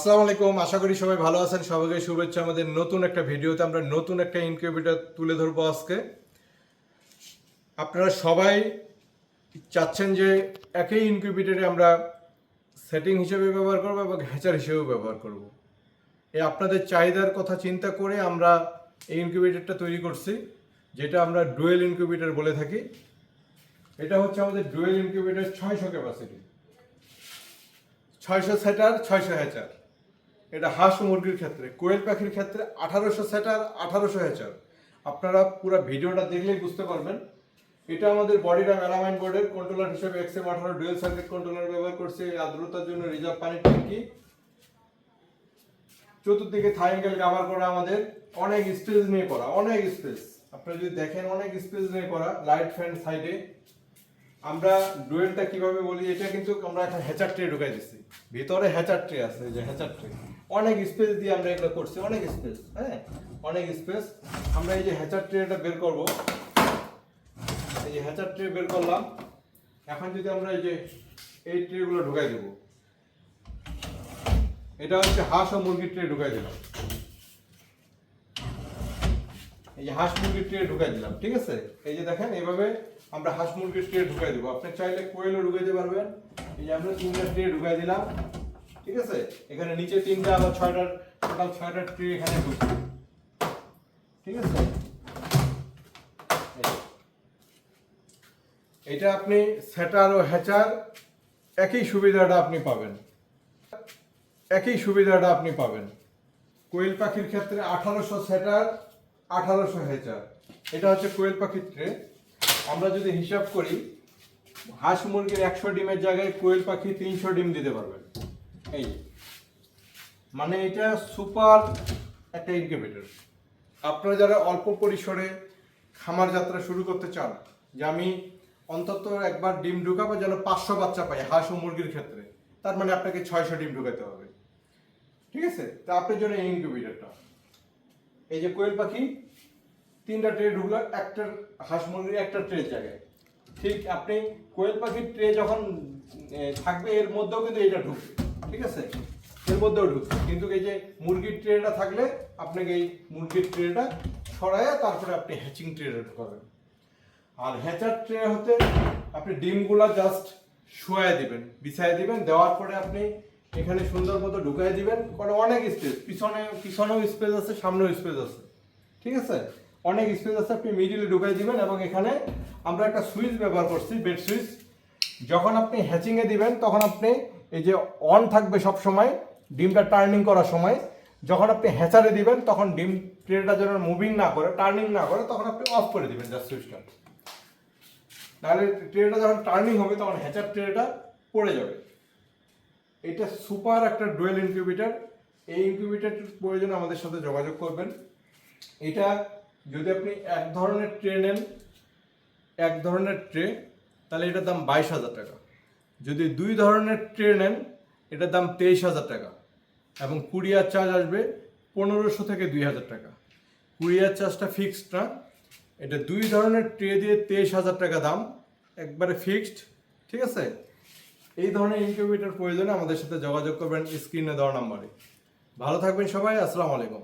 আসসালামু আলাইকুম। আশা করি সবাই ভালো আছেন। সবাইকে শুভেচ্ছা। আমাদের নতুন একটা ভিডিওতে আমরা নতুন একটা ইনকিউবেটর তুলে ধরবো আজকে। আপনারা সবাই চাচ্ছেন যে একই ইনকিউবেটরে আমরা সেটিং হিসেবে ব্যবহার করব এবং হ্যাচার হিসেবেও ব্যবহার করব। এই আপনাদের চাহিদার কথা চিন্তা করে আমরা এই ইনকিউবেটরটা তৈরি করছি, যেটা আমরা ডুয়েল ইনকিউবেটর বলে থাকি। এটা হচ্ছে আমাদের ডুয়েল ইনকিউবেটর 600 ক্যাপাসিটি, 600 সেটার 600 হ্যাচার। এটা হাঁস মুরগির ক্ষেত্রে। কোয়েল পাখির ক্ষেত্রে 1800 সেটার 1800 হ্যাচার। আপনারা পুরো ভিডিওটা দেখলেই বুঝতে পারবেন। এটা আমাদের বডিটা মেলামাইন বোর্ডের কন্ট্রোলার হিসেবে XM18 ডুয়েল সার্কিট কন্ট্রোলার ব্যবহার করছে। আর্দ্রতার জন্য রিজার্ভ পানির ট্যাঙ্কি, চতুর্দিকে থাই অ্যাঙ্গেল কভার করা, আমাদের অনেক স্পেস নিয়ে করা, অনেক স্পেস। আপনারা যদি দেখেন অনেক স্পেস নিয়ে করা। লাইট ফ্যান সাইডে। আমরা ডুয়েলটা কিভাবে বলি, এটা কিন্তু আমরা একটা হ্যাচার ট্রে ঢুকাই দিচ্ছি। ভিতরে হ্যাচার ট্রে আছে, যে হ্যাচার ট্রে অনেক স্পেস দিয়ে আমরা এগুলো করছি, অনেক স্পেস, হ্যাঁ অনেক স্পেস। আমরা এই যে হ্যাচার ট্রেটা বের করব, এই যে হ্যাচার ট্রে বের করলাম। এখন যদি আমরা এই ট্রেগুলো ঢুকাই দেব, এটা হচ্ছে হাঁস ও মুরগির ট্রে ঢুকাই দিলাম। এই যে হাঁস মুরগির ট্রে ঢুকাই দিলাম, ঠিক আছে। এই যে দেখেন এইভাবে আমরা হাঁস মুরগির ট্রে ঢুকাই দেবো। আপনি চাইলে কোয়েলও ঢুকাইতে পারবেন। এই যে আমরা 3টা ট্রে ঢুকাই দিলাম, ঠিক আছে। এখানে নিচে 3টা, আবার 6টার টোটাল 6টা ট্রে এখানে ঢুকছে, ঠিক আছে। এটা আপনি সেটার ও হ্যাচার একই সুবিধাটা আপনি পাবেন, একই সুবিধাটা আপনি পাবেন। কোয়েল পাখির ক্ষেত্রে 1800 সেটার 1800 হ্যাচার। এটা হচ্ছে কোয়েল পাখির ট্রে। আমরা যদি হিসাব করি, হাঁস মুরগির 100 ডিমের জায়গায় কোয়েল পাখি 300 ডিম দিতে পারবেন। এই মানে এটা সুপার একটা ইনকিউবেটর। আপনারা যারা অল্প পরিসরে খামার যাত্রা শুরু করতে চান, যে আমি অন্তত একবার ডিম ঢুকাবো যেন 500 বাচ্চা পাই হাঁস ও মুরগির ক্ষেত্রে, তার মানে আপনাকে 600 ডিম ঢুকাতে হবে, ঠিক আছে। তা আপনার জন্য এই ইনকিউবেটরটা। এই যে কোয়েল পাখি 3টা ট্রে ঢুকলো একটা হাঁস মুরগির একটা ট্রের জায়গায়। ঠিক আপনি কোয়েল পাখির ট্রে যখন থাকবে, এর মধ্যেও কিন্তু এটা ঢুকবে, ঠিক আছে, এর মধ্যেও ঢুকবে। কিন্তু এই যে মুরগির ট্রেটা থাকলে আপনাকে এই মুরগির ট্রেটা সরাইয়া তারপরে আপনি হ্যাচিং ট্রেটা ঢুকাবেন। আর হ্যাচার ট্রে হতে আপনি ডিমগুলা জাস্ট শুয়াই দিবেন, বিছাই দিবেন। দেওয়ার পরে আপনি এখানে সুন্দর মতো ঢুকাই দিবেন। কারণ অনেক স্পেস, পিছনেও স্পেস আছে, সামনেও স্পেস আছে, ঠিক আছে, অনেক স্পেস আছে। আপনি মিডিলে ঢুকাই দিবেন এবং এখানে আমরা একটা সুইচ ব্যবহার করছি, বেড সুইচ। যখন আপনি হ্যাচিংয়ে দিবেন তখন আপনি এই যে অন থাকবে সব সময় ডিমটা টার্নিং করার সময়। যখন আপনি হ্যাচারে দিবেন তখন ডিম ট্রেটা যেন মুভিং না করে, টার্নিং না করে, তখন আপনি অফ করে দিবেন জাস্ট সুইচটা। তাহলে ট্রেটা যখন টার্নিং হবে তখন হ্যাচার ট্রেটা পড়ে যাবে। এটা সুপার একটা ডুয়েল ইনকিউবেটর। এই ইনকিউবেটরটির প্রয়োজনে আমাদের সাথে যোগাযোগ করবেন। এটা যদি আপনি এক ধরনের ট্রে নেন, এক ধরনের ট্রে, তাহলে এটার দাম 22,000 টাকা। যদি 2 ধরনের ট্রে নেন, এটার দাম 23,000 টাকা এবং কুরিয়ার চার্জ আসবে 1500 থেকে 2000 টাকা। কুরিয়ার চার্জটা ফিক্সড না। এটা 2 ধরনের ট্রে দিয়ে 23,000 টাকা দাম, একবারে ফিক্সড, ঠিক আছে। এই ধরনের ইনকিউবেটর প্রয়োজনে আমাদের সাথে যোগাযোগ করবেন স্ক্রিনে দেওয়া নাম্বারে। ভালো থাকবেন সবাই। আসসালামু আলাইকুম।